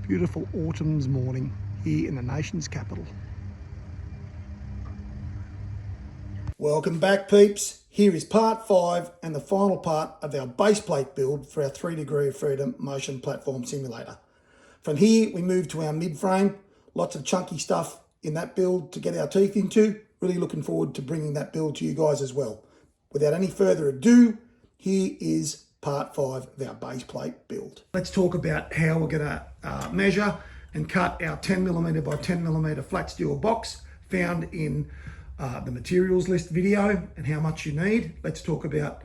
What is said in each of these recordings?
beautiful autumn's morning here in the nation's capital. Welcome back, peeps. Here is part 5 and the final part of our base plate build for our 3 degree of freedom motion platform simulator. From here we move to our mid frame. Lots of chunky stuff in that build to get our teeth into. Really looking forward to bringing that build to you guys as well. Without any further ado, here is part 5 of our base plate build. Let's talk about how we're going to measure and cut our 10mm by 10mm flat steel box found in the materials list video and how much you need. Let's talk about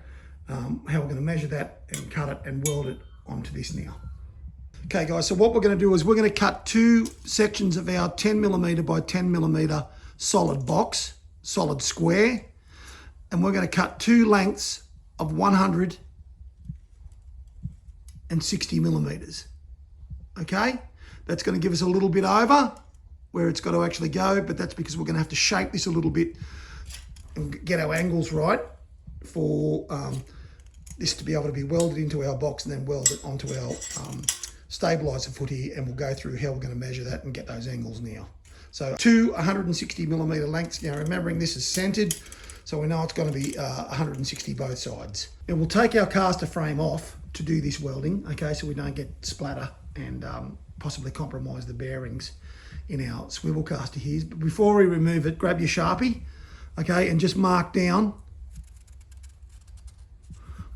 how we're going to measure that and cut it and weld it onto this now. Okay guys, so what we're going to do is we're going to cut 2 sections of our 10mm by 10mm solid box, solid square, and we're going to cut 2 lengths of 160mm. Okay, that's going to give us a little bit over where it's got to actually go, but that's because we're going to have to shape this a little bit and get our angles right for this to be able to be welded into our box and then welded onto our stabiliser foot here, and we'll go through how we're going to measure that and get those angles now. So 2 160mm lengths. Now remembering this is centered, so we know it's going to be 160 both sides. And we'll take our caster frame off to do this welding, okay, so we don't get splatter and possibly compromise the bearings in our swivel caster here. But before we remove it, grab your Sharpie, okay, and just mark down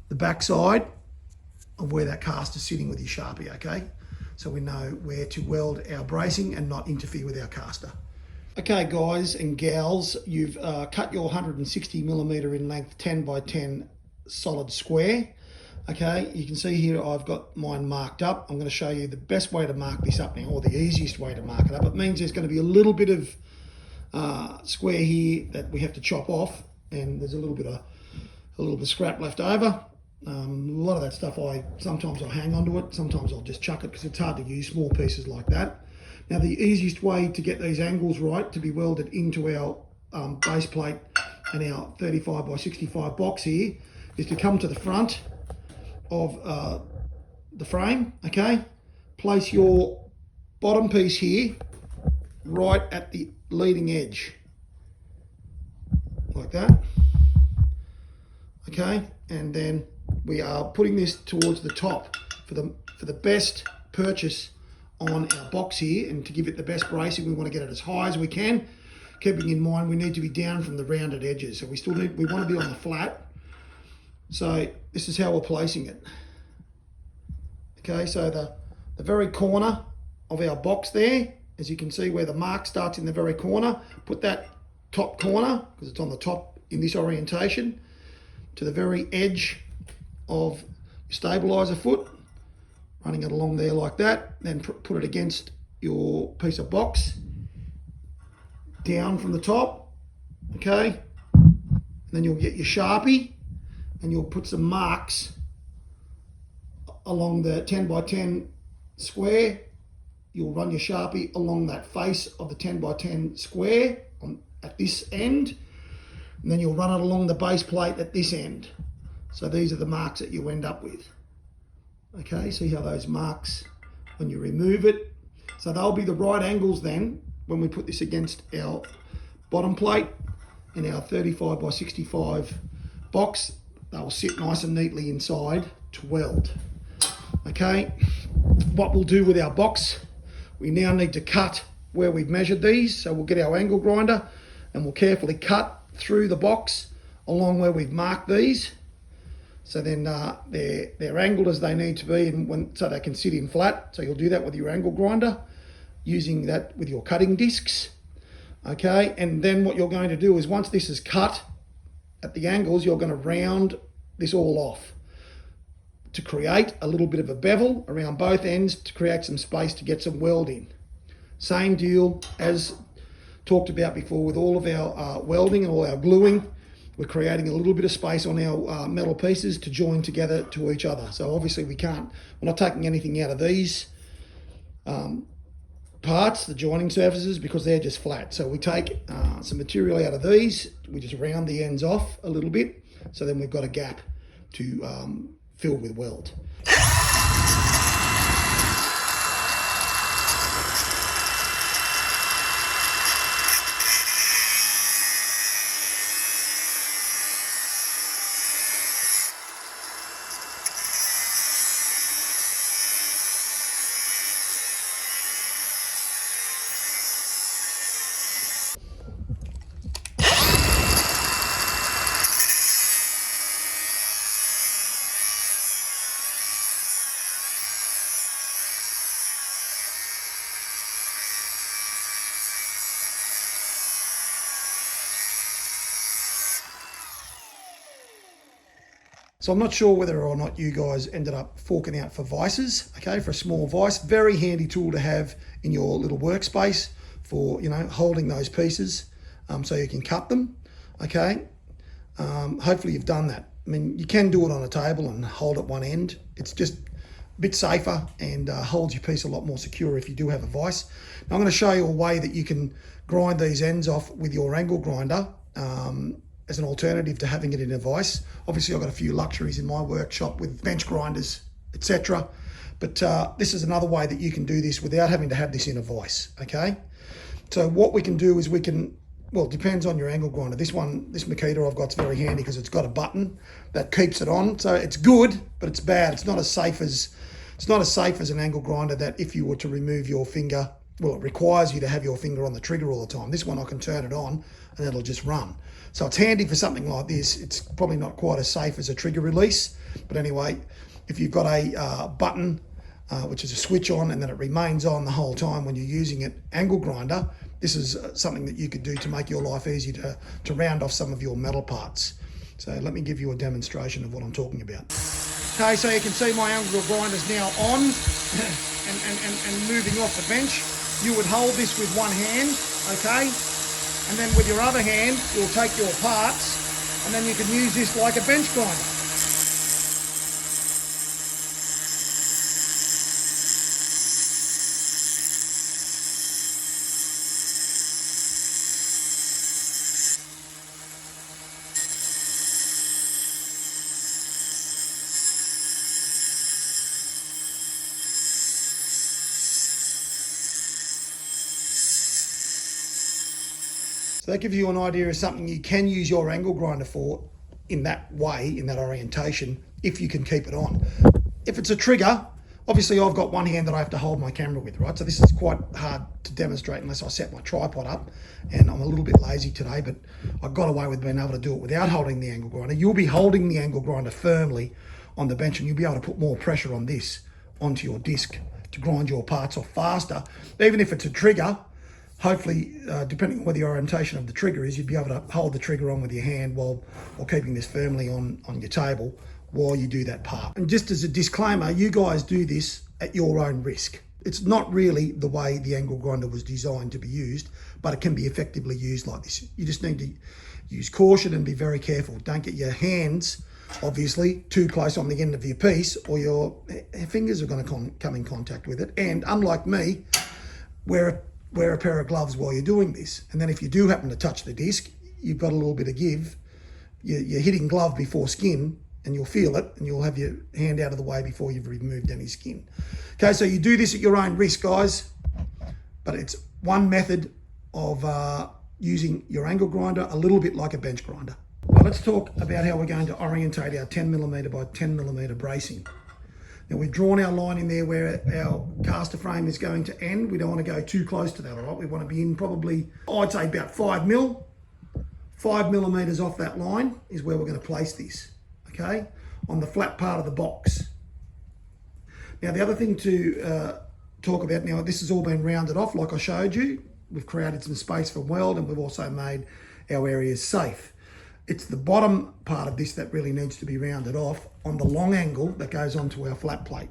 the back side of where that caster's sitting with your Sharpie, okay? So we know where to weld our bracing and not interfere with our caster. Okay guys and gals, you've cut your 160mm in length 10 by 10 solid square. Okay, you can see here I've got mine marked up. I'm going to show you the best way to mark this up now, or the easiest way to mark it up. It means there's going to be a little bit of square here that we have to chop off, and there's a little bit of scrap left over. A lot of that stuff sometimes I'll hang onto it, sometimes I'll just chuck it because it's hard to use small pieces like that. Now the easiest way to get these angles right to be welded into our base plate and our 35 by 65 box here is to come to the front of the frame, okay? Place your bottom piece here right at the leading edge, like that, okay? And then we are putting this towards the top for the best purchase on our box here, and to give it the best bracing, we want to get it as high as we can, keeping in mind we need to be down from the rounded edges. So we want to be on the flat. So this is how we're placing it. Okay, so the very corner of our box there, as you can see where the mark starts in the very corner, put that top corner, because it's on the top in this orientation, to the very edge of your stabiliser foot, running it along there like that, then put it against your piece of box, down from the top, okay? And then you'll get your Sharpie, and you'll put some marks along the 10 by 10 square. You'll run your Sharpie along that face of the 10 by 10 square at this end, and then you'll run it along the base plate at this end. So these are the marks that you end up with. Okay, see how those marks, when you remove it, so they'll be the right angles then when we put this against our bottom plate in our 35 by 65 box. They'll sit nice and neatly inside to weld. Okay, what we'll do with our box, we now need to cut where we've measured these. So we'll get our angle grinder and we'll carefully cut through the box along where we've marked these. So then they're angled as they need to be, and so they can sit in flat. So you'll do that with your angle grinder, using that with your cutting discs. Okay, and then what you're going to do is once this is cut at the angles, you're going to round this all off to create a little bit of a bevel around both ends to create some space to get some weld in. Same deal as talked about before with all of our welding and all our gluing. We're creating a little bit of space on our metal pieces to join together to each other. So obviously we're not taking anything out of these parts, the joining surfaces, because they're just flat. So we take some material out of these, we just round the ends off a little bit, so then we've got a gap to fill with weld. So I'm not sure whether or not you guys ended up forking out for vices, okay, for a small vice. Very handy tool to have in your little workspace for, you know, holding those pieces so you can cut them, okay. Hopefully you've done that. I mean, you can do it on a table and hold at one end. It's just a bit safer and holds your piece a lot more secure if you do have a vice. Now I'm going to show you a way that you can grind these ends off with your angle grinder as an alternative to having it in a vice. Obviously I've got a few luxuries in my workshop with bench grinders, etc. But this is another way that you can do this without having to have this in a vice, okay? So what we can do is we can, well, it depends on your angle grinder. This Makita I've got is very handy because it's got a button that keeps it on. So it's good, but it's bad. It's not as safe as an angle grinder that if you were to remove your finger, well, it requires you to have your finger on the trigger all the time. This one I can turn it on and it'll just run. So it's handy for something like this. It's probably not quite as safe as a trigger release, but anyway, if you've got a button, which is a switch on and then it remains on the whole time when you're using it, angle grinder, this is something that you could do to make your life easier to round off some of your metal parts. So let me give you a demonstration of what I'm talking about. Okay, so you can see my angle grinder's now on and moving off the bench. You would hold this with one hand, okay? And then with your other hand, you'll take your parts and then you can use this like a bench grinder. So that gives you an idea of something you can use your angle grinder for in that way, in that orientation, if you can keep it on. If it's a trigger, obviously I've got one hand that I have to hold my camera with, right? So this is quite hard to demonstrate unless I set my tripod up, and I'm a little bit lazy today, but I got away with being able to do it without holding the angle grinder. You'll be holding the angle grinder firmly on the bench and you'll be able to put more pressure on this, onto your disc, to grind your parts off faster. Even if it's a trigger, hopefully, depending on what the orientation of the trigger is, you'd be able to hold the trigger on with your hand while keeping this firmly on your table while you do that part. And just as a disclaimer, you guys do this at your own risk. It's not really the way the angle grinder was designed to be used, but it can be effectively used like this. You just need to use caution and be very careful. Don't get your hands, obviously, too close on the end of your piece or your fingers are going to come in contact with it. And unlike me, wear a pair of gloves while you're doing this. And then if you do happen to touch the disc, you've got a little bit of give. You're hitting glove before skin and you'll feel it and you'll have your hand out of the way before you've removed any skin. Okay, so you do this at your own risk, guys, but it's one method of using your angle grinder, a little bit like a bench grinder. Well, let's talk about how we're going to orientate our 10mm by 10mm bracing. Now we've drawn our line in there where our caster frame is going to end. We don't want to go too close to that, all right? We want to be in probably, I'd say about 5mm. 5mm off that line is where we're going to place this, okay? On the flat part of the box. Now the other thing to talk about now, this has all been rounded off like I showed you. We've created some space for weld and we've also made our areas safe. It's the bottom part of this that really needs to be rounded off on the long angle that goes onto our flat plate.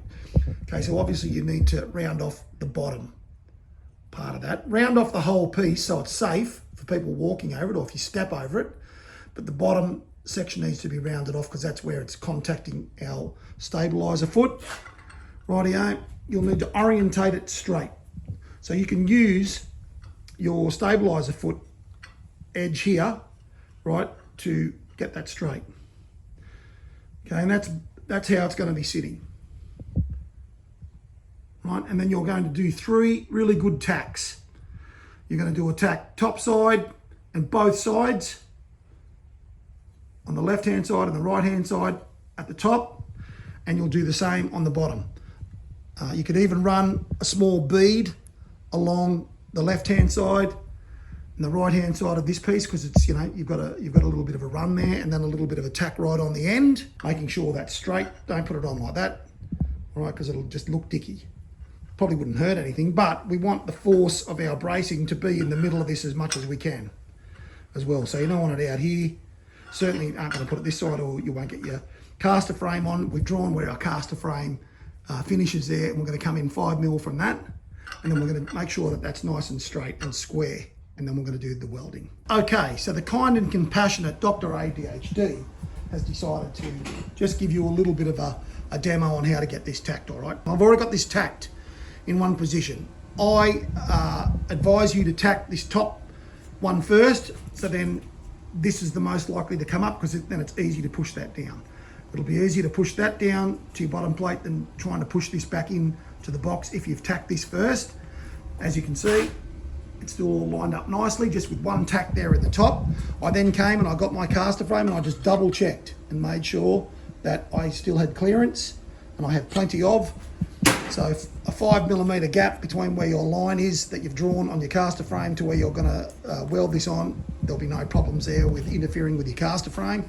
Okay, so obviously you need to round off the bottom part of that. Round off the whole piece so it's safe for people walking over it or if you step over it. But the bottom section needs to be rounded off because that's where it's contacting our stabiliser foot. Rightio, you'll need to orientate it straight. So you can use your stabiliser foot edge here, right, to get that straight. Okay, and that's how it's going to be sitting. Right, and then you're going to do 3 really good tacks. You're going to do a tack top side and both sides on the left hand side and the right hand side at the top, and you'll do the same on the bottom. You could even run a small bead along the left hand side and the right hand side of this piece because it's, you know, you've got a little bit of a run there and then a little bit of a tack right on the end, making sure that's straight. Don't put it on like that, all right, because it'll just look dicky. Probably wouldn't hurt anything, but we want the force of our bracing to be in the middle of this as much as we can as well. So you don't want it out here. Certainly aren't going to put it this side or you won't get caster frame on. We've drawn where our caster frame finishes there, and we're going to come in 5mm from that, and then we're going to make sure that that's nice and straight and square, and then we're going to do the welding. Okay, so the kind and compassionate Dr. ADHD has decided to just give you a little bit of a demo on how to get this tacked, all right? I've already got this tacked in one position. I advise you to tack this top one first, so then this is the most likely to come up, because then it's easy to push that down. It'll be easier to push that down to your bottom plate than trying to push this back in to the box if you've tacked this first. As you can see, it's still all lined up nicely, just with one tack there at the top. I then came and I got my caster frame and I just double checked and made sure that I still had clearance, and I have plenty of. So a 5mm gap between where your line is that you've drawn on your caster frame to where you're going to weld this on, there'll be no problems there with interfering with your caster frame.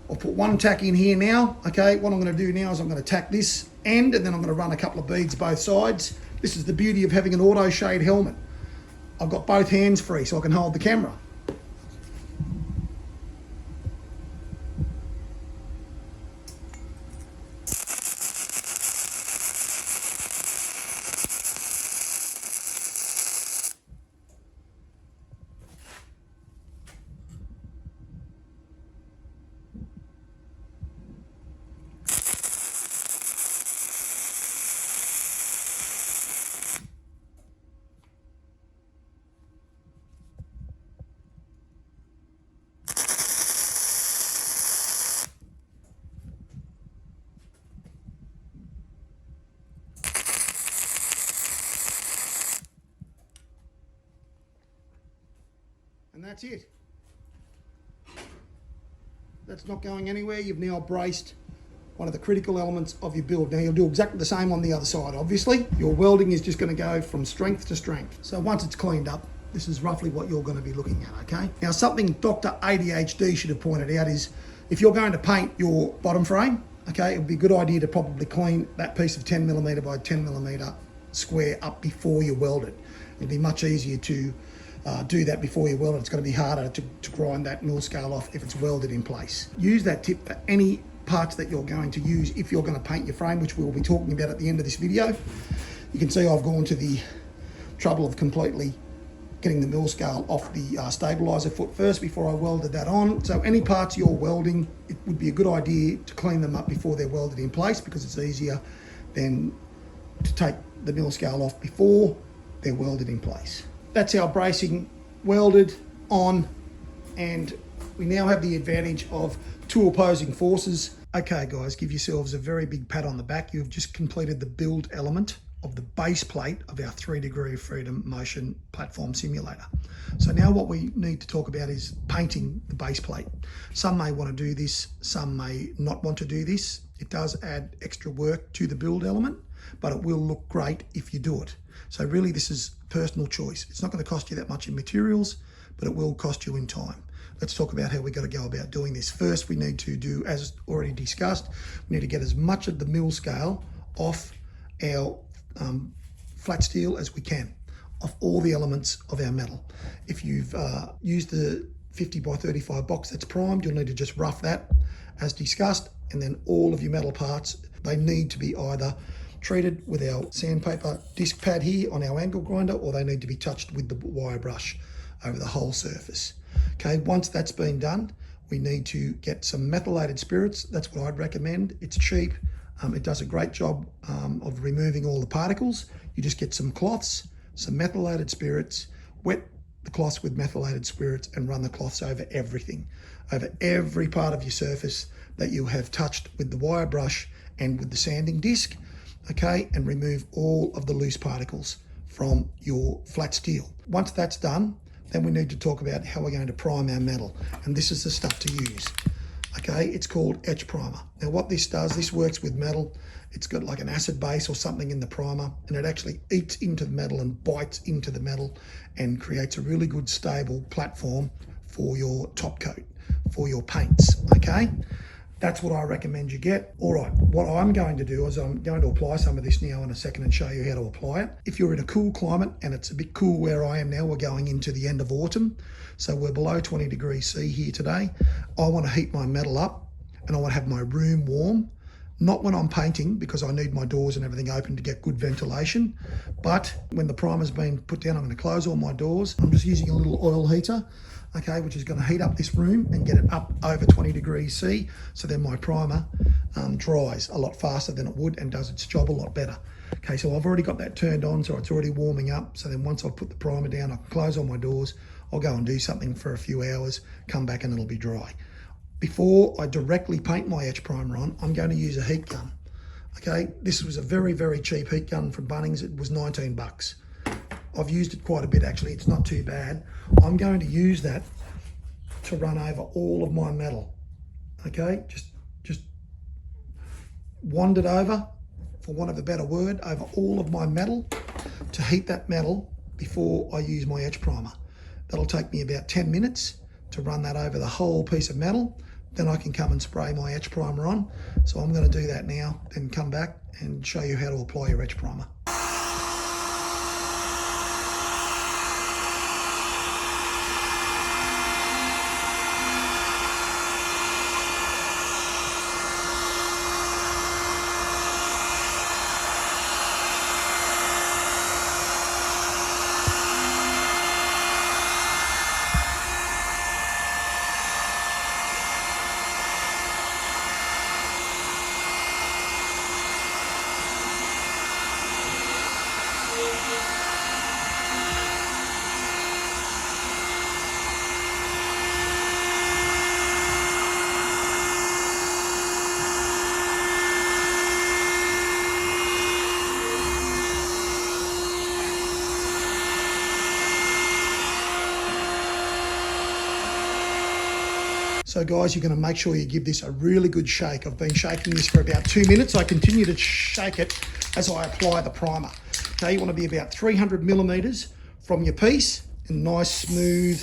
I'll put one tack in here now. Okay, what I'm going to do now is I'm going to tack this end, and then I'm going to run a couple of beads both sides. This is the beauty of having an auto shade helmet. I've got both hands free so I can hold the camera. And that's it. That's not going anywhere. You've now braced one of the critical elements of your build. Now you'll do exactly the same on the other side, obviously. Your welding is just going to go from strength to strength. So once it's cleaned up, this is roughly what you're going to be looking at, okay? Now something Dr. ADHD should have pointed out is, if you're going to paint your bottom frame, okay, it would be a good idea to probably clean that piece of 10mm by 10mm square up before you weld it. It'd be much easier to do that before you weld it. It's going to be harder to grind that mill scale off if it's welded in place. Use that tip for any parts that you're going to use if you're going to paint your frame, which we'll be talking about at the end of this video. You can see I've gone to the trouble of completely getting the mill scale off the stabiliser foot first before I welded that on. So any parts you're welding, it would be a good idea to clean them up before they're welded in place, because it's easier than to take the mill scale off before they're welded in place. That's our bracing welded on, and we now have the advantage of two opposing forces. Okay guys, give yourselves a very big pat on the back. You've just completed the build element of the base plate of our 3 degree of freedom motion platform simulator. So now what we need to talk about is painting the base plate. Some may want to do this, some may not want to do this. It does add extra work to the build element, but it will look great if you do it. So really this is personal choice. It's not going to cost you that much in materials, but it will cost you in time. Let's talk about how we got to go about doing this. First, we need to do, as already discussed, we need to get as much of the mill scale off our flat steel as we can, off all the elements of our metal. If you've used the 50 by 35 box that's primed, you'll need to just rough that as discussed, and then all of your metal parts, they need to be either treated with our sandpaper disc pad here on our angle grinder, or they need to be touched with the wire brush over the whole surface. Okay, once that's been done, we need to get some methylated spirits. That's what I'd recommend. It's cheap. It does a great job of removing all the particles. You just get some cloths, some methylated spirits, wet the cloths with methylated spirits, and run the cloths over everything, over every part of your surface that you have touched with the wire brush and with the sanding disc. Okay, and remove all of the loose particles from your flat steel. Once that's done, then we need to talk about how we're going to prime our metal, and this is the stuff to use. Okay, it's called etch primer. Now what this does, this works with metal. It's got like an acid base or something in the primer, and it actually eats into the metal and bites into the metal and creates a really good stable platform for your top coat, for your paints. Okay, that's what I recommend you get. All right, what I'm going to do is I'm going to apply some of this now in a second and show you how to apply it. If you're in a cool climate, and it's a bit cool where I am now, we're going into the end of autumn, so we're below 20 degrees C here today. I want to heat my metal up and I want to have my room warm. Not when I'm painting, because I need my doors and everything open to get good ventilation. But when the primer's been put down, I'm going to close all my doors. I'm just using a little oil heater, okay, which is going to heat up this room and get it up over 20 degrees C. So then my primer dries a lot faster than it would and does its job a lot better. Okay, so I've already got that turned on, so it's already warming up. So then once I've put the primer down, I can close all my doors. I'll go and do something for a few hours, come back and it'll be dry. Before I directly paint my etch primer on, I'm going to use a heat gun. Okay, this was a very, very cheap heat gun from Bunnings. It was 19 bucks. I've used it quite a bit actually, it's not too bad. I'm going to use that to run over all of my metal. Okay, just wand it over, for want of a better word, over all of my metal to heat that metal before I use my etch primer. That'll take me about 10 minutes to run that over the whole piece of metal. Then I can come and spray my etch primer on. So I'm going to do that now, then come back and show you how to apply your etch primer. So guys, you're going to make sure you give this a really good shake. I've been shaking this for about 2 minutes. I continue to shake it as I apply the primer. Okay, you want to be about 300 millimeters from your piece, and nice smooth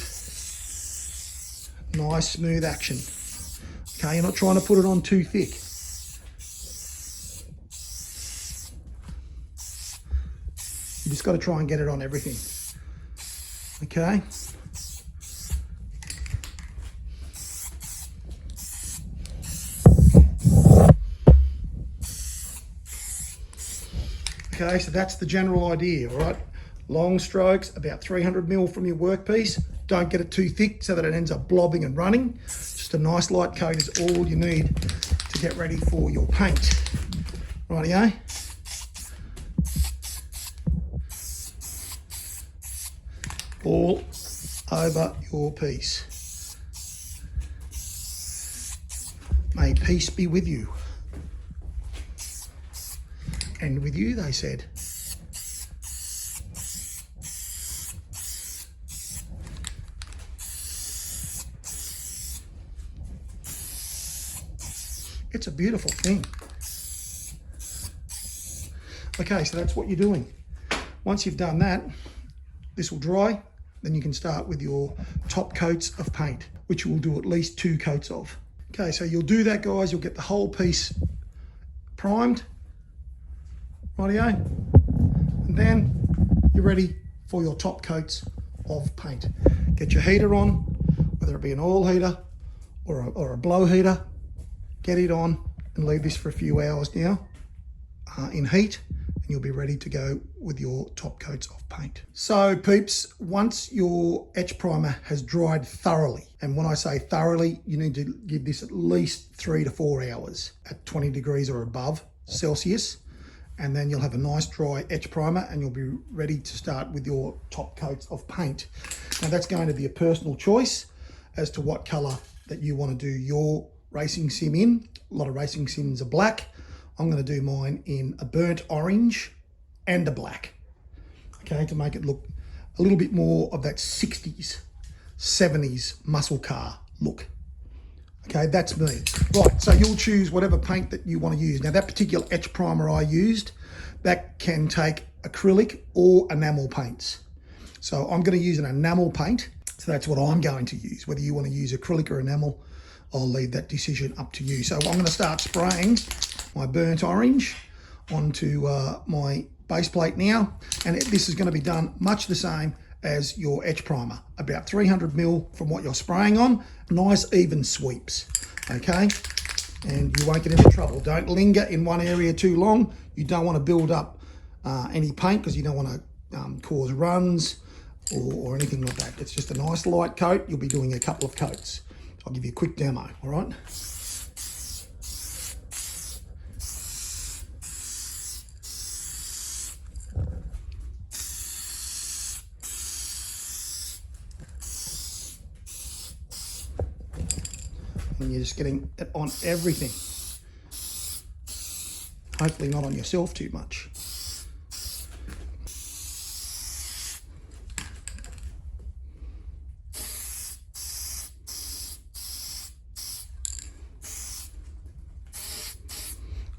action. Okay, you're not trying to put it on too thick. You just got to try and get it on everything. Okay. Okay, so that's the general idea, all right? Long strokes, about 300 mil from your workpiece. Don't get it too thick so that it ends up blobbing and running. Just a nice light coat is all you need to get ready for your paint. Rightio? All over your piece. May peace be with you. And with you, they said. It's a beautiful thing. Okay, so that's what you're doing. Once you've done that, this will dry, then you can start with your top coats of paint, which you will do at least 2 coats of. Okay, so you'll do that, guys. You'll get the whole piece primed. Rightio, and then you're ready for your top coats of paint. Get your heater on, whether it be an oil heater or a blow heater. Get it on and leave this for a few hours now in heat, and you'll be ready to go with your top coats of paint. So peeps, once your etch primer has dried thoroughly, and when I say thoroughly, you need to give this at least 3 to 4 hours at 20 degrees or above Celsius. And then you'll have a nice dry etch primer and you'll be ready to start with your top coats of paint. Now that's going to be a personal choice as to what color that you want to do your racing sim in. A lot of racing sims are black. I'm going to do mine in a burnt orange and a black. Okay, to make it look a little bit more of that 60s, 70s muscle car look. Okay, that's me. Right, so you'll choose whatever paint that you want to use. Now that particular etch primer I used, that can take acrylic or enamel paints. So I'm going to use an enamel paint. So that's what I'm going to use. Whether you want to use acrylic or enamel, I'll leave that decision up to you. So I'm going to start spraying my burnt orange onto my base plate now. And this is going to be done much the same as your etch primer, about 300 mil from what you're spraying on. Nice even sweeps, okay? and you won't get into trouble. Don't linger in one area too long. You don't want to build up any paint because you don't want to cause runs or anything like that. It's just a nice light coat. You'll be doing a couple of coats. I'll give you a quick demo, all right? And you're just getting it on everything. Hopefully not on yourself too much.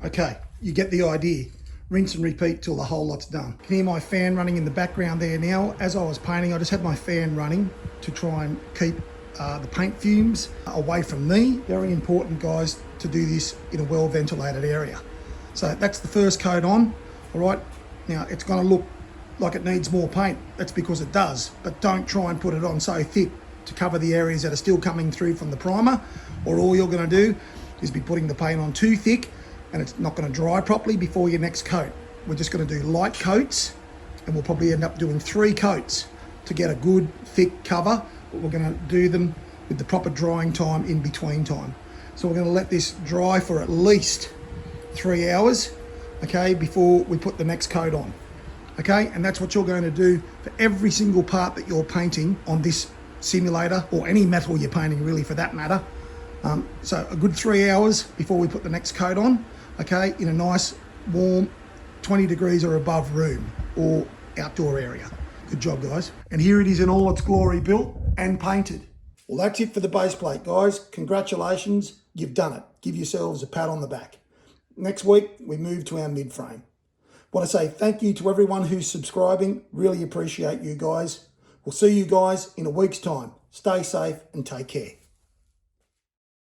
Okay, you get the idea. Rinse and repeat till the whole lot's done. You can hear my fan running in the background there now. As I was painting, I just had my fan running to try and keep the paint fumes away from me. Very important, guys, to do this in a well-ventilated area. So that's the first coat on, all right? Now, it's gonna look like it needs more paint. That's because it does, but don't try and put it on so thick to cover the areas that are still coming through from the primer, or all you're gonna do is be putting the paint on too thick and it's not gonna dry properly before your next coat. We're just gonna do light coats, and we'll probably end up doing 3 coats to get a good thick cover, but we're gonna do them with the proper drying time in between time. So we're gonna let this dry for at least 3 hours, okay, before we put the next coat on, okay? And that's what you're going to do for every single part that you're painting on this simulator, or any metal you're painting really for that matter. So a good 3 hours before we put the next coat on, okay, in a nice warm 20 degrees or above room or outdoor area. Good job, guys. And here it is in all its glory, built and painted. Well, that's it for the base plate, guys. Congratulations, you've done it. Give yourselves a pat on the back. Next week, we move to our mid-frame. Want to say thank you to everyone who's subscribing. Really appreciate you guys. We'll see you guys in a week's time. Stay safe and take care.